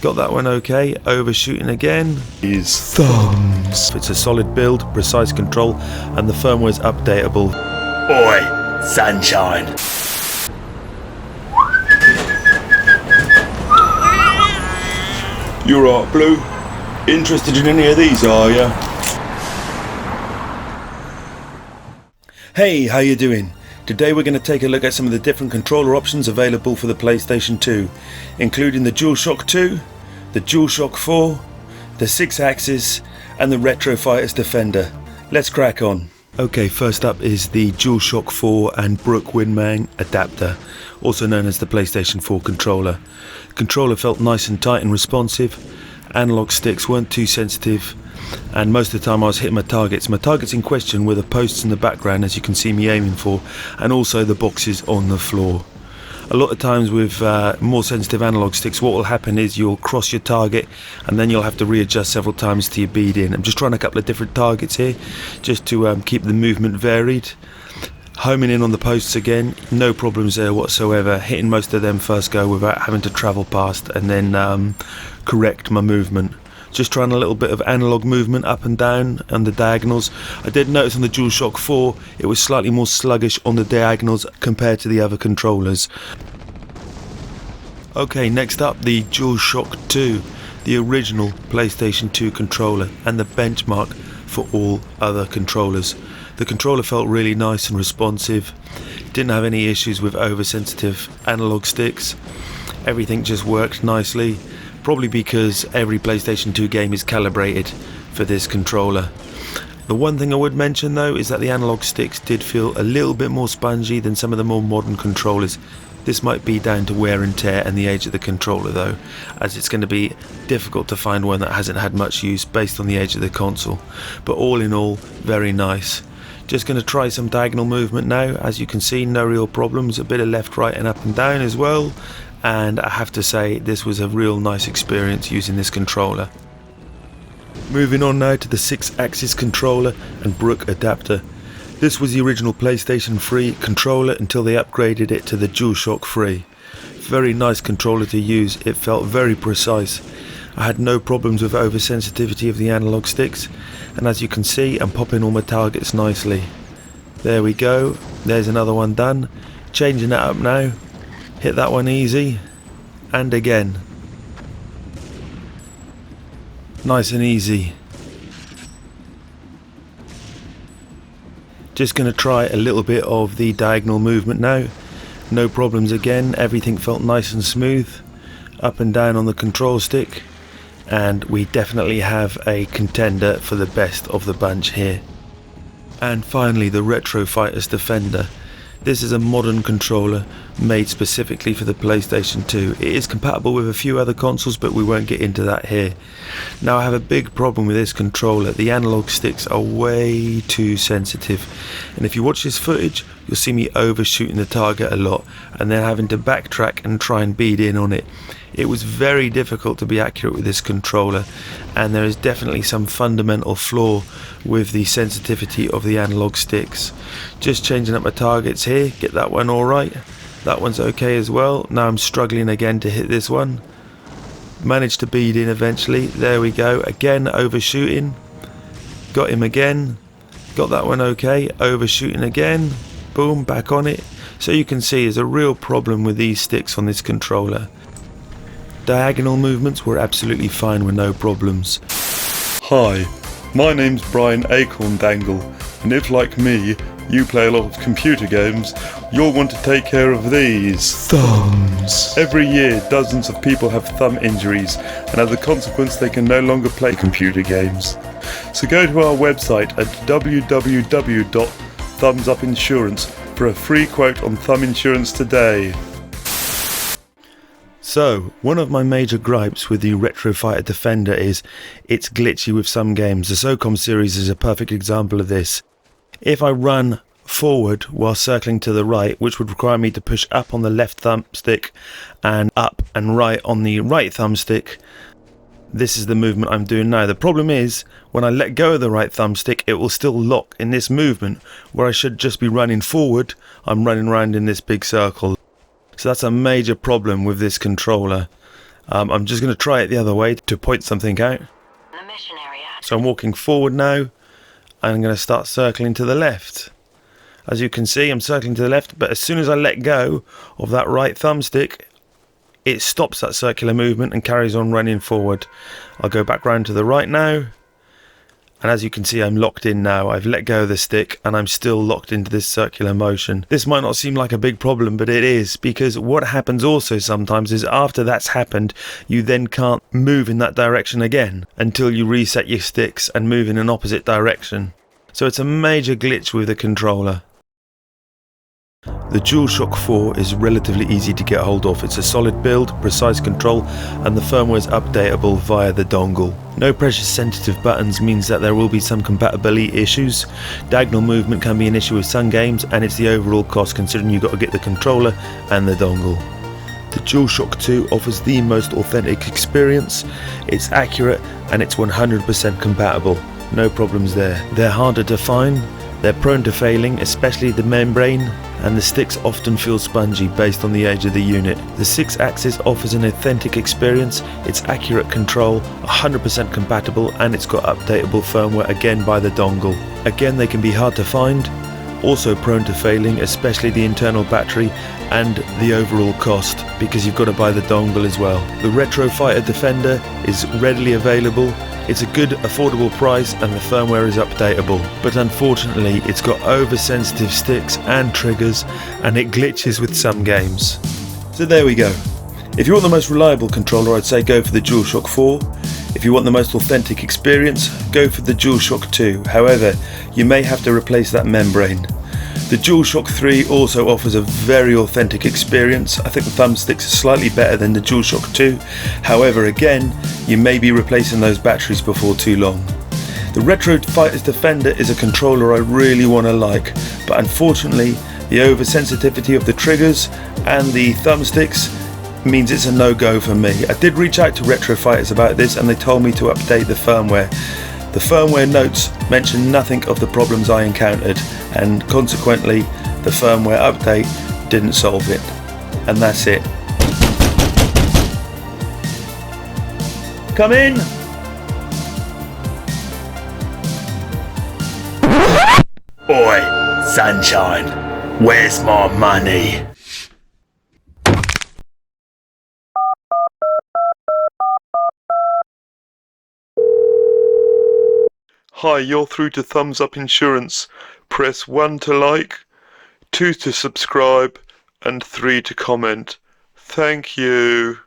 Got that one okay. Overshooting again. Is thumbs. It's a solid build, precise control, and the firmware is updatable. Oi, sunshine. You're right, Blue. Interested in any of these, are ya? Hey, how you doing? Today we're going to take a look at some of the different controller options available for the PlayStation 2, including the DualShock 2, the DualShock 4, the 6-axis, and the Retro Fighters Defender. Let's crack on. Okay, first up is the DualShock 4 and Brook Windman adapter, also known as the PlayStation 4 controller. The controller felt nice and tight and responsive, analog sticks weren't too sensitive, and most of the time I was hitting my targets. My targets in question were the posts in the background, as you can see me aiming for, and also the boxes on the floor. A lot of times with more sensitive analog sticks, what will happen is you'll cross your target and then you'll have to readjust several times to your bead in. I'm just trying a couple of different targets here just to keep the movement varied. Homing in on the posts again, no problems there whatsoever, hitting most of them first go without having to travel past and then correct my movement. Just trying a little bit of analog movement up and down on the diagonals. I did notice on the DualShock 4 it was slightly more sluggish on the diagonals compared to the other controllers. Okay, next up the DualShock 2, the original PlayStation 2 controller and the benchmark for all other controllers. The controller felt really nice and responsive, didn't have any issues with oversensitive analog sticks, everything just worked nicely. Probably because every PlayStation 2 game is calibrated for this controller. The one thing I would mention though is that the analog sticks did feel a little bit more spongy than some of the more modern controllers. This might be down to wear and tear and the age of the controller though, as it's going to be difficult to find one that hasn't had much use based on the age of the console. But all in all, very nice. Just going to try some diagonal movement now. As you can see, no real problems, a bit of left, right and up and down as well. And I have to say this was a real nice experience using this controller. Moving on now to the 6-axis controller and Brook adapter. This was the original PlayStation 3 controller until they upgraded it to the DualShock 3. Very nice controller to use, it felt very precise. I had no problems with oversensitivity of the analog sticks, and as you can see I'm popping all my targets nicely. There we go, there's another one done. Changing that up now. Hit that one easy, and again. Nice and easy. Just going to try a little bit of the diagonal movement now. No problems again, everything felt nice and smooth. Up and down on the control stick. And we definitely have a contender for the best of the bunch here. And finally the Retro Fighters Defender. This is a modern controller made specifically for the PlayStation 2. It is compatible with a few other consoles, but we won't get into that here. Now I have a big problem with this controller. The analog sticks are way too sensitive. And if you watch this footage, you'll see me overshooting the target a lot and then having to backtrack and try and bead in on it. It was very difficult to be accurate with this controller, and there is definitely some fundamental flaw with the sensitivity of the analog sticks. Just changing up my targets here, get that one alright, that one's okay as well. Now I'm struggling again to hit this one. Managed to bead in eventually, there we go, again overshooting, got him again, got that one okay, overshooting again, boom, back on it. So you can see there's a real problem with these sticks on this controller. Diagonal movements were absolutely fine with no problems. Hi, my name's Brian Acorn Dangle, and if like me, you play a lot of computer games, you'll want to take care of these thumbs. Every year, dozens of people have thumb injuries, and as a consequence they can no longer play computer games. So go to our website at www.thumbsupinsurance for a free quote on thumb insurance today. So, one of my major gripes with the Retro Fighter Defender is it's glitchy with some games. The SOCOM series is a perfect example of this. If I run forward while circling to the right, which would require me to push up on the left thumbstick and up and right on the right thumbstick, this is the movement I'm doing now. The problem is, when I let go of the right thumbstick, it will still lock in this movement, where I should just be running forward, I'm running around in this big circle. So that's a major problem with this controller. I'm just going to try it the other way to point something out. The mission area. So I'm walking forward now, and I'm going to start circling to the left. As you can see, I'm circling to the left, but as soon as I let go of that right thumbstick, it stops that circular movement and carries on running forward. I'll go back round to the right now, and as you can see, I'm locked in now. I've let go of the stick and I'm still locked into this circular motion. This might not seem like a big problem, but it is, because what happens also sometimes is after that's happened, you then can't move in that direction again until you reset your sticks and move in an opposite direction. So it's a major glitch with the controller. The DualShock 4 is relatively easy to get hold of. It's a solid build, precise control, and the firmware is updatable via the dongle. No pressure sensitive buttons means that there will be some compatibility issues. Diagonal movement can be an issue with some games, and it's the overall cost considering you've got to get the controller and the dongle. The DualShock 2 offers the most authentic experience. It's accurate and it's 100% compatible. No problems there. They're harder to find. They're prone to failing, especially the membrane, and the sticks often feel spongy based on the age of the unit. The 6-axis offers an authentic experience, it's accurate control, 100% compatible, and it's got updatable firmware again by the dongle. Again, they can be hard to find, also prone to failing, especially the internal battery and the overall cost, because you've got to buy the dongle as well. The Retro Fighter Defender is readily available. It's a good affordable price and the firmware is updatable, but unfortunately it's got oversensitive sticks and triggers and it glitches with some games. So there we go. If you want the most reliable controller, I'd say go for the DualShock 4. If you want the most authentic experience, go for the DualShock 2. However, you may have to replace that membrane. The DualShock 3 also offers a very authentic experience. I think the thumbsticks are slightly better than the DualShock 2. However, again, you may be replacing those batteries before too long. The Retro Fighter Defender is a controller I really want to like, but unfortunately, the oversensitivity of the triggers and the thumbsticks means it's a no-go for me. I did reach out to Retro Fighters about this and they told me to update the firmware. The firmware notes mention nothing of the problems I encountered, and consequently the firmware update didn't solve it. And that's it. Come in! Oi, Sunshine, where's my money? Hi, you're through to Thumbs Up Insurance. Press 1 to like, 2 to subscribe, and 3 to comment. Thank you.